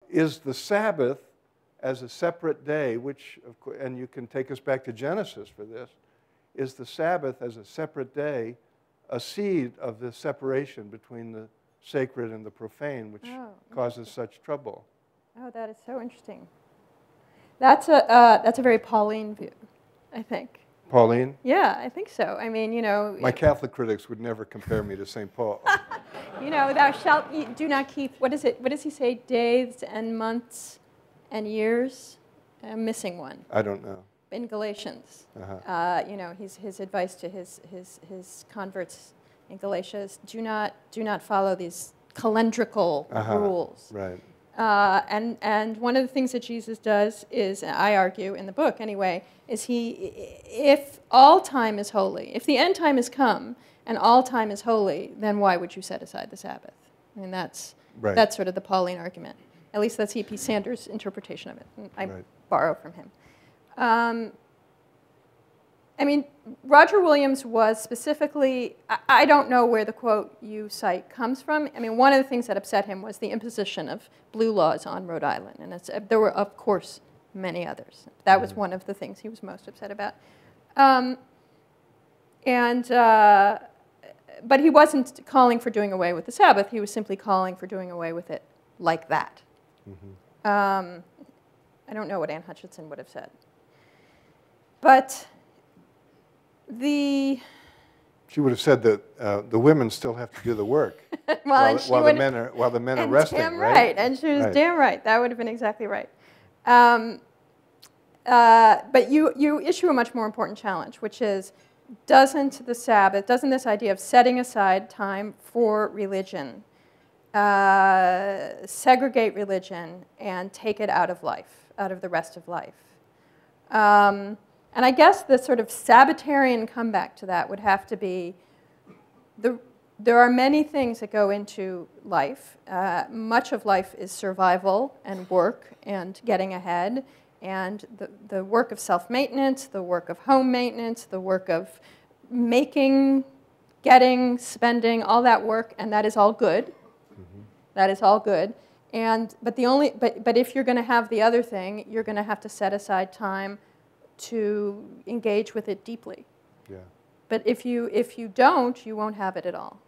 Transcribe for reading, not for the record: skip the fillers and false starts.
is the Sabbath as a separate day, which, of course, and you can take us back to Genesis for this, is the Sabbath as a separate day a seed of the separation between the sacred and the profane, which causes such trouble? Oh, that is so interesting. That's a very Pauline view, I think. Pauline? Yeah, I think so. I mean, you know. My Catholic critics would never compare me to St. Paul. You know, thou shalt do not keep, what is it? What does he say? Days and months and years? I'm missing one. I don't know. In Galatians. You know, his advice to his converts in Galatia is do not follow these calendrical rules. Right. And one of the things that Jesus does is, I argue in the book anyway, is if all time is holy, if the end time has come and all time is holy, then why would you set aside the Sabbath? I mean, that's sort of the Pauline argument. At least that's E.P. Sanders' interpretation of it. And I borrow from him. I mean, Roger Williams was specifically, I don't know where the quote you cite comes from. I mean, one of the things that upset him was the imposition of blue laws on Rhode Island. And there were, of course, many others. That was one of the things he was most upset about. But he wasn't calling for doing away with the Sabbath. He was simply calling for doing away with it like that. I don't know what Anne Hutchinson would have said. But she would have said that the women still have to do the work while the men are resting. Damn right, and she was damn right. That would have been exactly right. But you issue a much more important challenge, which is, doesn't this idea of setting aside time for religion segregate religion and take it out of life, out of the rest of life? And I guess the sort of Sabbatarian comeback to that would have to be, there are many things that go into life. Much of life is survival and work and getting ahead, and the work of self-maintenance, the work of home maintenance, the work of making, getting, spending, all that work, and that is all good. That is all good. But if you're going to have the other thing, you're going to have to set aside time to engage with it deeply. Yeah. But if you don't, you won't have it at all.